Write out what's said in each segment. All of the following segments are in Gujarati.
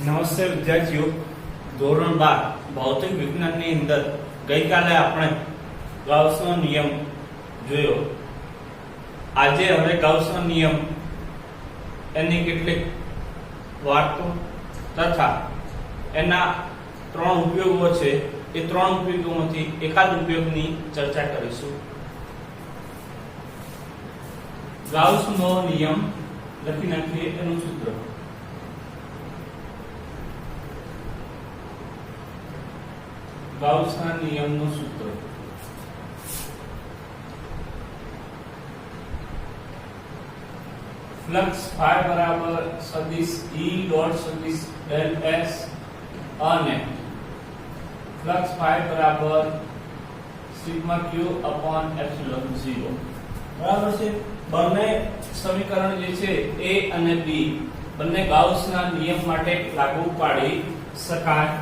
નમસ્તે વિદ્યાર્થીઓ, ધોરણ 12 ભૌતિક વિજ્ઞાનની અંદર ગઈકાલે આપણે ગાઉસનો નિયમ જોયો. આજે હવે ગાઉસનો નિયમ એની કેટલીક વાતો તથા એના ત્રણ ઉપયોગો છે. એ ત્રણ ઉપયોગોમાંથી એકાદ ઉપયોગની ચર્ચા કરીશું. ગાઉસનો નિયમ લખી નાખીએ. એનું સૂત્ર ગાઉસના નિયમનું સૂત્ર ફ્લક્સ phi બરાબર સદિશ E ડોટ સદિશ ડેલ S અને ફ્લક્સ phi બરાબર સિગ્મા Q અપોન એપ્સિલોન 0. બરાબર છે. બંને સમીકરણ જે છે A અને B બંને ગાઉસના નિયમ માટે લાગુ પાડી શકાય.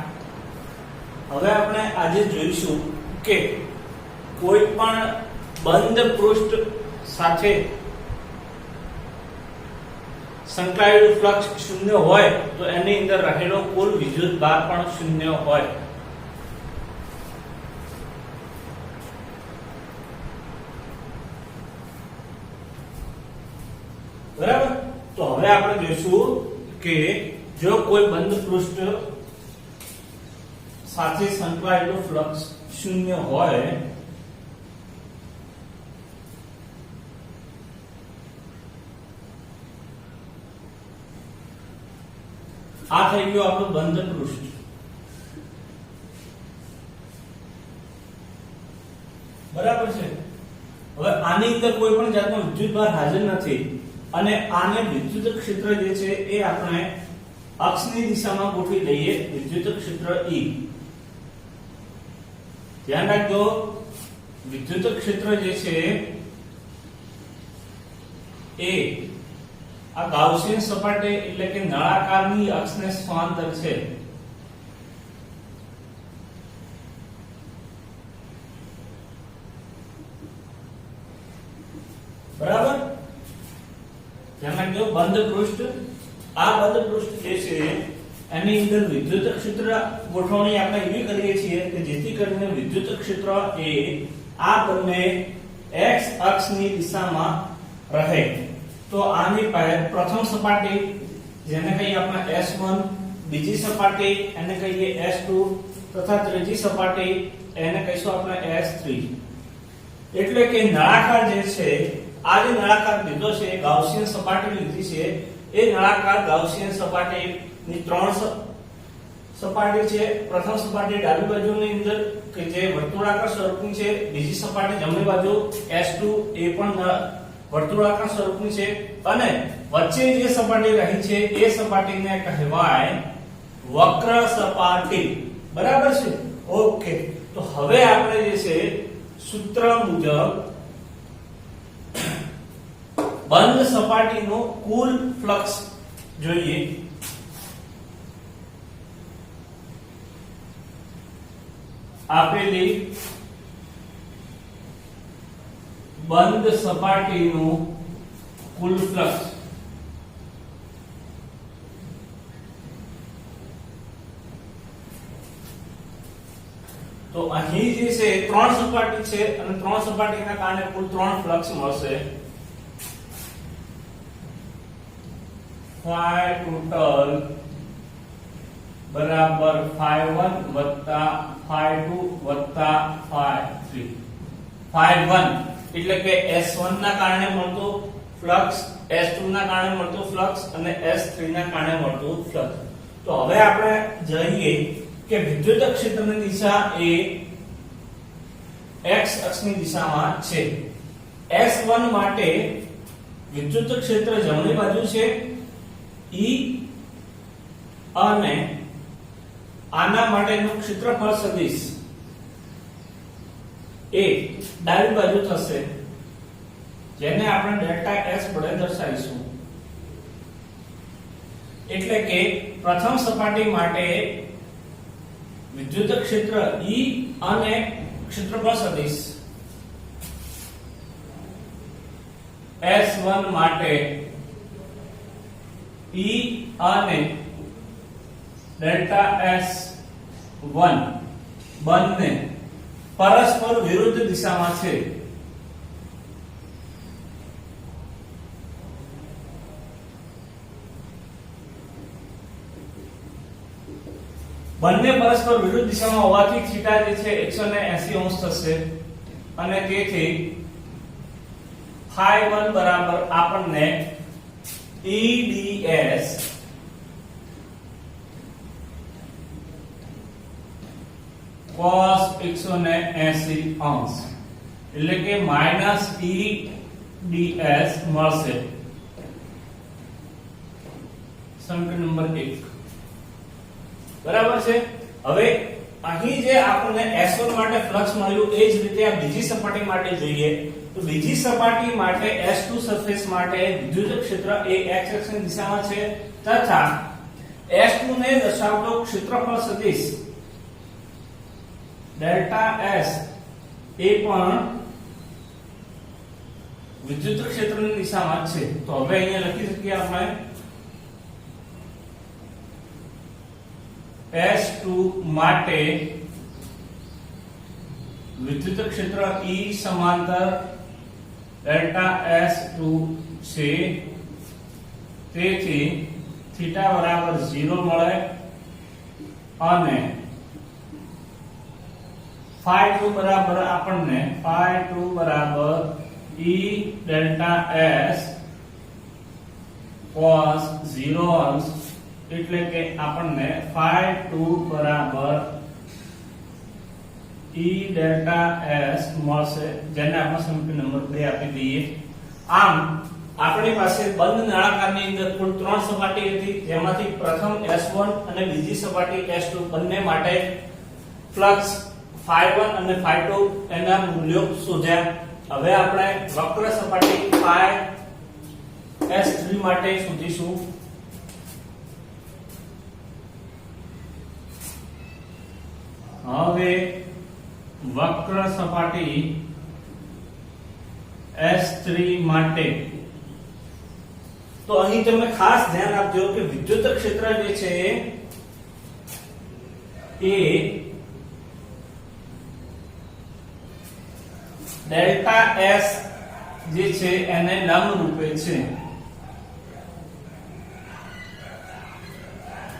હવે આપણે આજે જોઈશું કે કોઈ પણ બંધ પૃષ્ઠ સાથે સંકળાયેલું ફ્લક્સ શૂન્ય હોય તો એની અંદર રહેલો કુલ વિદ્યુત ભાર પણ શૂન્ય હોય. બરાબર. તો હવે આપણે જોઈશું કે જો કોઈ બંધ પૃષ્ઠ સાથે સંકળાયેલું ફ્લક્સ શૂન્ય હોય આ થઈ ગયું આપણું બંધ પૃષ્ઠ. બરાબર છે. હવે આની અંદર કોઈ પણ જાતનો વિદ્યુતભાર હાજર નથી અને આને વિદ્યુત ક્ષેત્ર જે છે એ આપણે અક્ષની દિશામાં ગોઠવી દઈએ. વિદ્યુત ક્ષેત્ર E. ધ્યાન રાખજો, વિદ્યુત ક્ષેત્ર જે છે એ આ ગાઉસિયન સપાટી એટલે કે નળાકારની અક્ષને સમાંતર છે. બરાબર. ધ્યાન રાખજો, બંધ પૃષ્ઠ, આ બંધ પૃષ્ઠ જે છે એની અંદર વિદ્યુત ક્ષેત્ર ગોઠવણી આપણે એવી કરીએ છીએ કે જેથી કરીને વિદ્યુત ક્ષેત્ર એ આ બંને x અક્ષની દિશામાં રહે. તો આની પ્રથમ સપાટી જેને કહીએ આપણે S1, બીજી સપાટી એને કહીએ S2 તથા ત્રીજી સપાટી એને કહીશું આપણે S3. એટલે કે નળાકાર જે છે, આ જે નળાકાર લીધો છે ગાઉસિયન સપાટી લીધી છે એ નળાકાર ગાઉસિયન સપાટીની ત્રણ સપાટી છે. પ્રથમ સપાટી ડાબી બાજુની અંદર કે જે વર્તુળાકાર સ્વરૂપની છે, બીજી સપાટી જમણી બાજુ S2 એ પણ વર્તુળાકાર સ્વરૂપની છે અને વચ્ચે જે સપાટી રહી છે એ સપાટીને કહેવાય વક્ર સપાટી. બરાબર છે. ઓકે. તો હવે આપણે જે છે સૂત્ર મુજબ બંધ સપાટીનો કુલ ફ્લક્સ જોઈએ. આપેલી બંધ સપાટીનું કુલ ફ્લક્સ તો અહીં જે છે ત્રણ સપાટી છે અને ત્રણ સપાટીના કારણે કુલ ત્રણ ફ્લક્સ મળશે. phi total બરાબર phi1 વત્તા phi2 વત્તા phi3. phi1 એટલે કે S1 ના કારણે મળતું ફ્લક્સ, S2 ના કારણે મળતું ફ્લક્સ અને S3 ના કારણે મળતું ફ્લક્સ. તો હવે આપણે જોઈએ કે વિદ્યુત ક્ષેત્રની દિશા એ x અક્ષની દિશામાં છે. S1 માટે વિદ્યુત ક્ષેત્ર જમણી બાજુ છે E અને આના માટેનું ક્ષેત્રફળ સદિશ એ ડાબી બાજુ થશે જેને આપણે ડેલ્ટા S વડે દર્શાવીશું. એટલે કે પ્રથમ સપાટી માટે વિદ્યુત ક્ષેત્ર E અને ક્ષેત્રફળ સદિશ S1 માટે E અને ડેલ્ટા S1 બંને પરસ્પર વિરુદ્ધ દિશામાં છે. બંને પરસ્પર વિરુદ્ધ દિશામાં હોવાથી થીટા જે છે 180 અંશ થશે અને તેથી phi1 બરાબર આપણને EDS cos 180 અંશ એટલે કે માઈનસ EDS મળશે. સમીકરણ નંબર 1 બરાબર છે. હવે અહીં જે આપણને S1 માટે ફ્લક્સ મળ્યું એ જ રીતે આ બીજી સપાટી માટે જોઈએ તો બીજી સપાટી માટે S2 સરફેસ માટે વિદ્યુત ક્ષેત્ર એ x અક્ષની દિશામાં છે તથા S2 ને દર્શાવતો ક્ષેત્રફળ સદિશ ડેલ્ટા S એ પણ વિદ્યુત ક્ષેત્રની દિશામાં છે. તો હવે અહીંયા લખી શકીએ આપણે S2 માટે વિદ્યુત ક્ષેત્ર E સમાંતર ડેલ્ટા S2 છે તેથી થીટા બરાબર 0 મળે અને phi2 બરાબર આપણને phi2 બરાબર E ડેલ્ટા S cos 0 અંશ એટલે કે આપણને phi2 બરાબર E ડેલ્ટા S મળશે જેને આપણે સમીકરણ નંબર 2 આપી દઈએ. આમ આપણી પાસે બંધ નળાકારની અંદર કુલ 3 સપાટી હતી જેમાંથી પ્રથમ S1 અને બીજી સપાટી S2 બંને માટે ફ્લક્સ phi1 અને phi2 એના મૂલ્યો શોધ્યા. હવે આપણે વક્ર સપાટી phi S3 માટે શોધીશું. હવે વક્ર સપાટી S3 માટે તો અહીં તમે ખાસ ધ્યાન આપજો કે વિદ્યુત ક્ષેત્ર જે છે એ ડેલ્ટા S જે છે એને લંબ રૂપે છે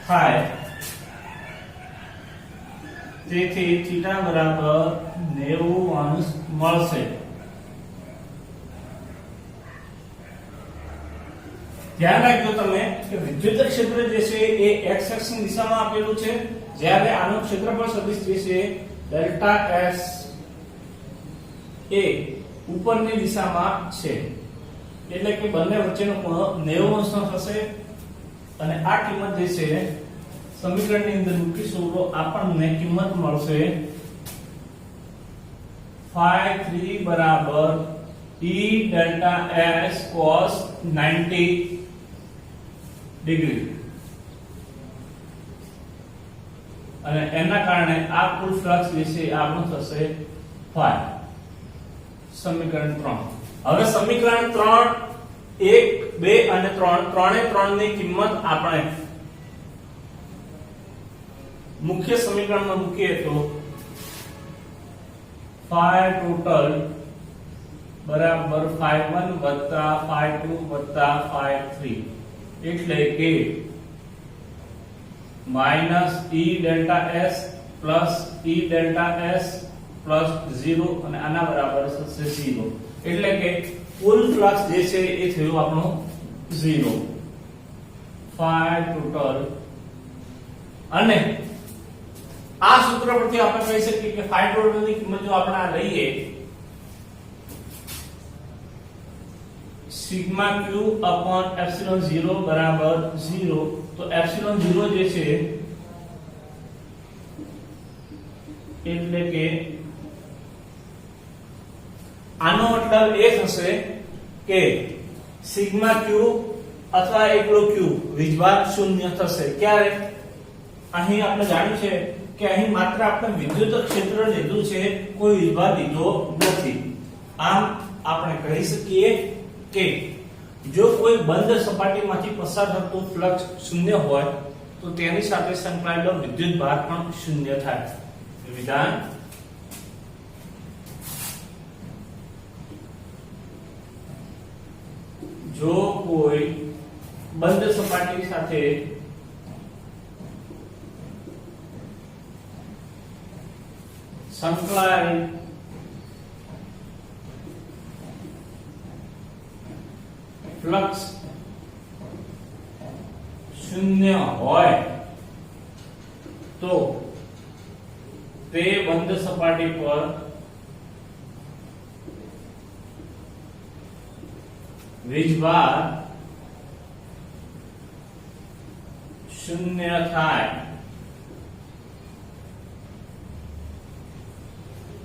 થાય તેથી થીટા બરાબર 90 અંશ મળશે. ધ્યાન રાખજો તમે કે વિદ્યુત ક્ષેત્ર જે છે એ x અક્ષની દિશામાં આપેલું છે જ્યારે આનું ક્ષેત્રફળ સદિશ જે છે ડેલ્ટા S એ ઉપરની દિશામાં છે એટલે કે બંને વચ્ચેનો ખૂણો 90 અંશનો થશે અને આ કિંમત જે છે સમીકરણની અંદર મૂકીશું તો આપણને કિંમત મળશે phi3 બરાબર E delta S cos 90 degree અને એના કારણે આ કુલ ફ્લક્સ જે છે આપણું થશે phi. સમીકરણ 3. હવે સમીકરણ 3 1 2 અને 3 ત્રણે ત્રણની કિંમત આપણે મુખ્ય સમીકરણમાં મૂકીએ તો phi ટોટલ બરાબર phi1 વત્તા phi2 વત્તા phi3 એટલે કે minus E delta S plus E delta S plus 0 અને આના બરાબર થશે 0 એટલે કે કુલ ફ્લક્સ જે છે એ થયું આપણું 0 phi ટોટલ. અને આ સૂત્ર પરથી આપણે કહી શકીએ કે phi total ની કિંમત જો આપણે આ લઈએ સિગ્મા q upon epsilon 0 બરાબર 0 તો epsilon 0 જે છે એટલે કે આનો મતલબ એ થશે કે સિગ્મા q અથવા એકલો q વીજભાર શૂન્ય થશે. ક્યારે? અહીં આપણે જાણ્યું છે કે અહીં માત્ર આપણે વિદ્યુત ક્ષેત્ર લીધું છે કોઈ વિભાગ લીધો નથી. આમ આપણે કહી શકીએ કે જો કોઈ બંધ સપાટીમાંથી પસાર થતું ફ્લક્સ શૂન્ય હોય તો તેની સાથે સંકળાયેલો વિદ્યુત ભાર પણ શૂન્ય થાય. વિધાન જો કોઈ બંધ સપાટી સાથે સંકળાયેલ ફ્લક્સ શૂન્ય હોય તો તે બંધ સપાટી પર વીજભાર શૂન્ય થાય.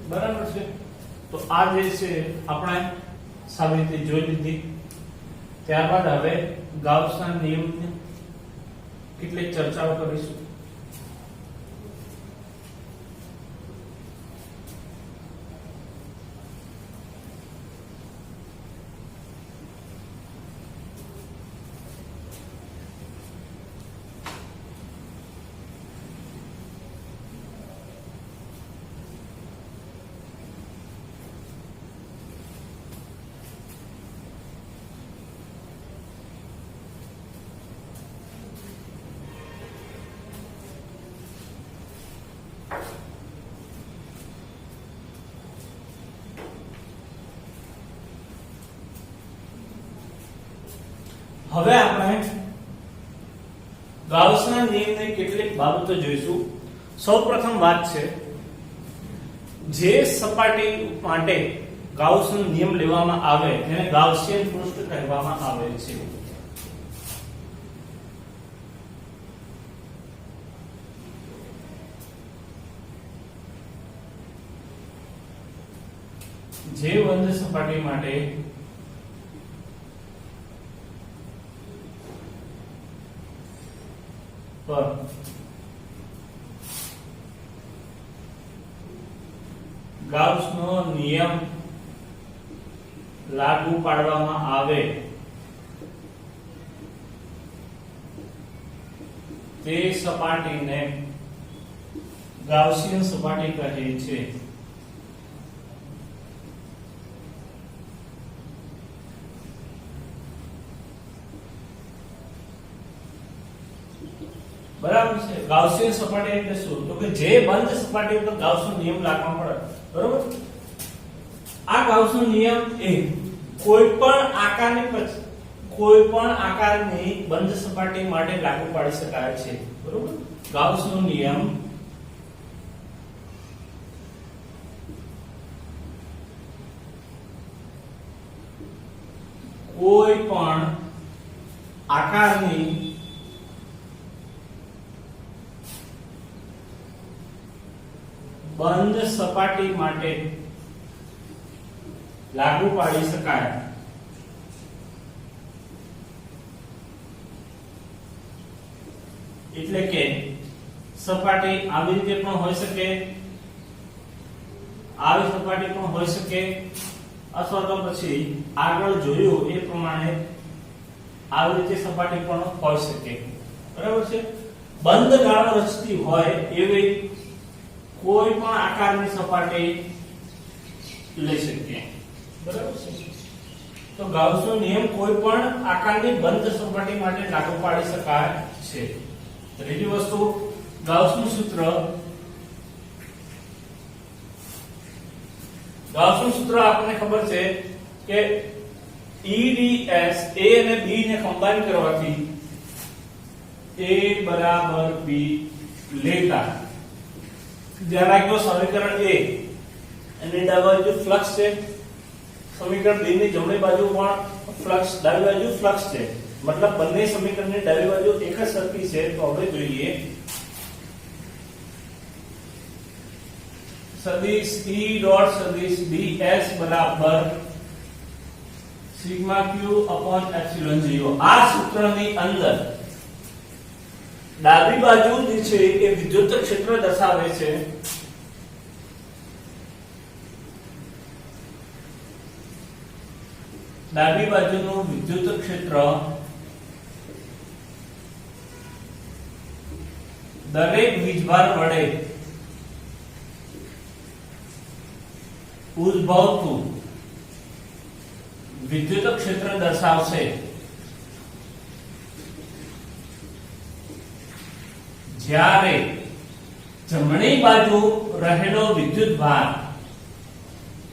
બરાબર છે. તો આ જે છે આપણે સારી રીતે જોઈ લીધી. ત્યારબાદ હવે ગાઉસના નિયમની કેટલીક ચર્ચાઓ કરીશું. હવે આપણે ગાઉસના નિયમની કેટલીક બાબતો જોઈશું. સૌપ્રથમ વાત છે જે સપાટી માટે ગાઉસનો નિયમ લેવામાં આવે તેને ગાઉસિયન પૃષ્ઠ કહેવામાં આવે છે. જે બંધ સપાટી માટે પર ગાઉસનો નિયમ લાગુ પાડવામાં આવે તે સપાટીને ગાઉસિયન સપાટી કહે છે. બરાબર છે. ગાઉસિયન સપાટી એટલે શું? તો કે જે બંધ સપાટી પર ગાઉસનો નિયમ લાગુ પડે. બરોબર. આ ગાઉસનો નિયમ એ કોઈ પણ આકારની બંધ સપાટી માટે લાગુ પાડી શકાય છે. બરોબર. ગાઉસનો નિયમ કોઈ પણ આકારની બંધ સપાટી માટે લાગુ પાડી શકાય. એટલે કે સપાટી આવી રીતે પણ હોઈ શકે, આવી સપાટી પણ હોઈ શકે, અથવા તો પછી આગળ જોયું એ પ્રમાણે આવી રીતે સપાટી પણ હોઈ શકે. બરાબર છે. બંધ ગાળો રચતી હોય એવી કોઈ પણ આકારની સપાટી લઈ શકીએ. બરાબર છે. તો ગાઉસનો નિયમ કોઈ પણ આકારની બંધ સપાટી માટે લાગુ પાડી શકાય છે. ત્રીજી વસ્તુ, ગાઉસનું સૂત્ર આપણને ખબર છે કે EDS A અને B ને કમ્બાઈન કરવાથી A બરાબર B લેતા ધ્યાન રાખજો સમીકરણ A અને ડાબી બાજુ ફ્લક્સ છે, સમીકરણ B ની જમણી બાજુ પણ ફ્લક્સ, ડાબી બાજુ ફ્લક્સ છે, મતલબ બંને સમીકરણની ડાબી બાજુ એક જ સરખી છે. તો હવે જોઈએ સદિશ E ડોટ સદિશ ds બરાબર સિગ્મા q અપોન એપ્સિલોન 0. આ સૂત્રની અંદર ડાબી બાજુ જે છે એ વિદ્યુત ક્ષેત્ર દર્શાવે છે. ડાબી બાજુનું વિદ્યુત ક્ષેત્ર દરેક વીજભાર વડે ઉદ્ભવતું વિદ્યુત ક્ષેત્ર દર્શાવશે જ્યારે જમણી બાજુ રહેલો વિદ્યુત ભાર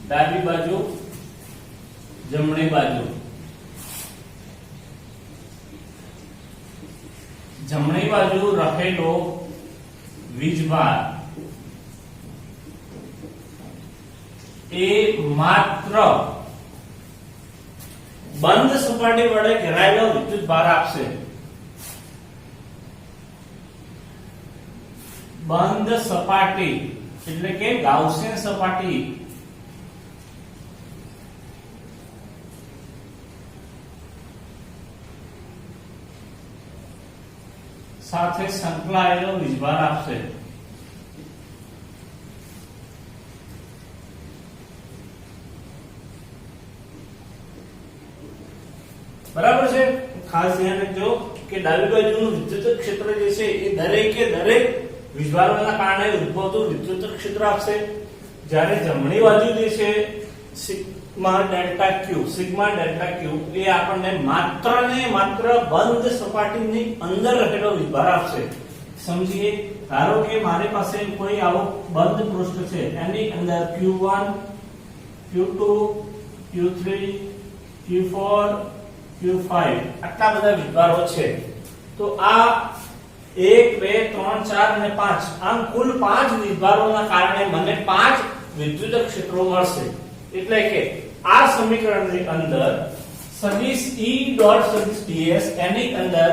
ડાબી બાજુ જમણી બાજુ જમણી બાજુ રહેલો વીજભાર એ માત્ર બંધ સપાટી વડે ઘેરાયેલો વિદ્યુત ભાર આપશે. બંધ સપાટી એટલે કે ગાઉસિયન સપાટી સાથે સંકળાયેલો વીજભાર આપશે. બરાબર છે. ખાસ ધ્યાન રાખજો કે ડાબી બાજુનું વિદ્યુત ક્ષેત્ર જે છે એ દરેકે દરેક વીજભારોના કારણે ઉદ્ભવતું વિદ્યુત ક્ષેત્ર આપશે. જ્યારે જમણી બાજુ જે છે સિગ્મા ડેલ્ટા ક્યુ એ આપણને માત્ર ને માત્ર બંધ સપાટીની અંદર રહેલો વીજભાર આપશે. સમજીએ. ધારો કે મારી પાસે કોઈ આવો બંધ પૃષ્ઠ છે, એની અંદર Q1 Q2 Q3 Q4 Q5 આટલા બધા વીજભારો છે. તો આ 1 2 3 4 અને 5 આમ કુલ 5 વીજભારોના કારણે મને 5 વિદ્યુત ક્ષેત્રો મળશે. એટલે કે આ સમીકરણની અંદર સદિશ E ડોટ સદિશ ds એની અંદર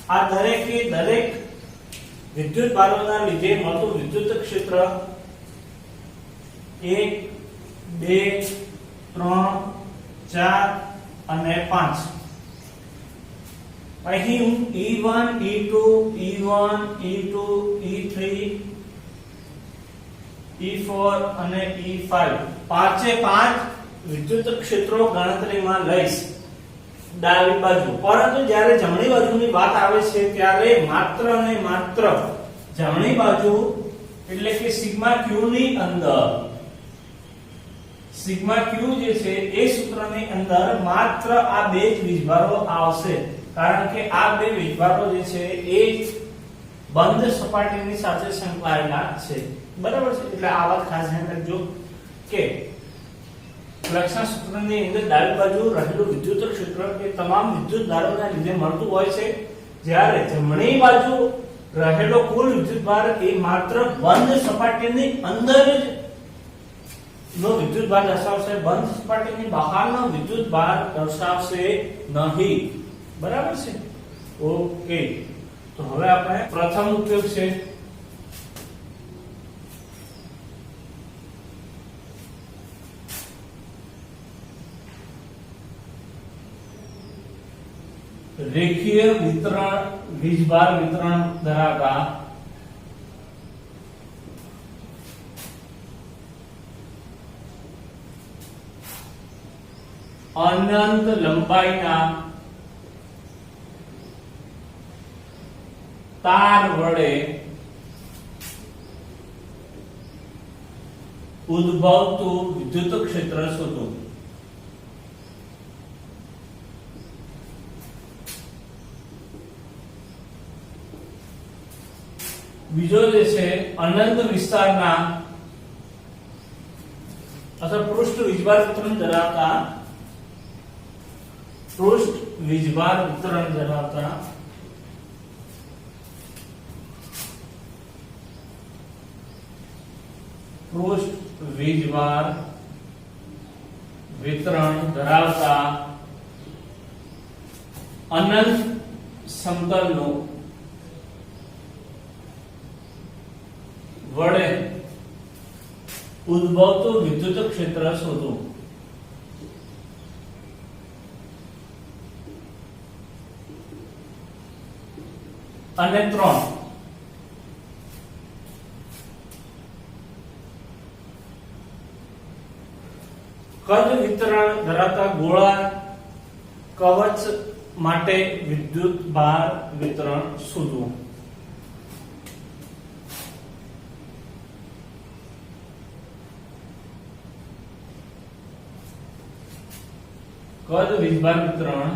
આ દરેકે દરેક વિદ્યુત ભારોના લીધે મળતું વિદ્યુત ક્ષેત્ર 1 2 3 4 અને 5. અહીં હું E1 E2 E1 E2 E3 E4 અને E5 પાંચે પાંચ વિદ્યુત ક્ષેત્રો ગણતરીમાં લઈશ ડાબી બાજુ. પરંતુ જ્યારે જમણી બાજુની વાત આવે છે ત્યારે માત્ર ને માત્ર જમણી બાજુ એટલે કે સિગ્મા Q ની અંદર સિગ્મા Q જે છે એ સૂત્રની અંદર માત્ર આ બે જ વીજભારો આવશે. કારણ કે આ બે વીજભારો જે છે એ બંધ સપાટીની સાથે સંકળાયેલા છે. બરાબર છે. એટલે આ વાત ખાસ ધ્યાન રાખજો કે લક્ષણ સૂત્રની અંદર ડાબી બાજુ રહેલું વિદ્યુત ક્ષેત્ર એ તમામ વિદ્યુત ધારોના લીધે મળતું હોય છે. જ્યારે જમણી બાજુ રહેલો કુલ વિદ્યુત ભાર એ માત્ર બંધ સપાટીની અંદર જ નો વિદ્યુત ભાર દર્શાવશે. બંધ સપાટીની બહારનો વિદ્યુત ભાર દર્શાવશે નહીં. બરાબર છે. ઓકે. તો હવે આપણે પ્રથમ ઉપયોગ છે રેખીય વિતરણ વીજભાર વિતરણ ધરાવતા અનંત લંબાઈના તાર વડે ઉદ્ભવતું વિદ્યુત ક્ષેત્ર શોધો. બીજો જે છે અનંત વિસ્તારના અથવા પૃષ્ઠ વીજભાર વિતરણ ધરાવતા પૃષ્ઠ વીજભાર વિતરણ ધરાવતા પૃષ્ઠ વીજભાર વિતરણ ધરાવતા અનંત સમતલનું વડે ઉદ્ભવતું વિદ્યુત ક્ષેત્ર શોધો. અને 3 કદ વિતરણ ધરાવતા ગોળા કવચ માટે વિદ્યુત ભાર વિતરણ શોધવું. કદ વીજભાર વિતરણ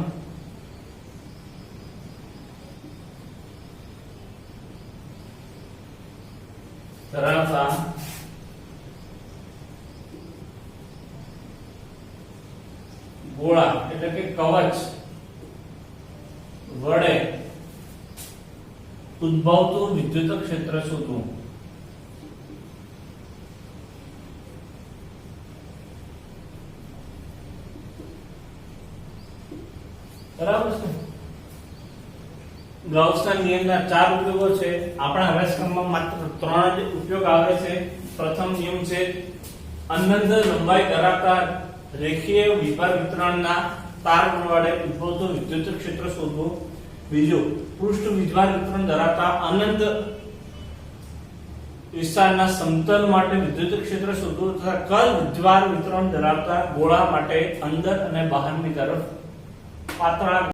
ધરાવતા ગોળા એટલે કે કવચ વડે ઉદ્ભવતું વિદ્યુત ક્ષેત્ર શોધવું. બરાબર છે. ગાઉસના નિયમના 4 ઉપયોગો છે. આપણા અભ્યાસક્રમમાં માત્ર 3 જ ઉપયોગ આવે છે. પ્રથમ નિયમ છે અનંત લંબાઈ ધરાવતા રેખીય વિભાર વિતરણના તાર વડે ઉદ્ભવતું વિદ્યુત ક્ષેત્ર શોધવું. બીજો, પૃષ્ઠ વીજભાર વિતરણ ધરાવતા અનંત વિસ્તારના સમતલ માટે વિદ્યુત ક્ષેત્ર શોધવું તથા કદ વીજભાર વિતરણ ધરાવતા ગોળા માટે અંદર અને બહારની તરફ પાતળા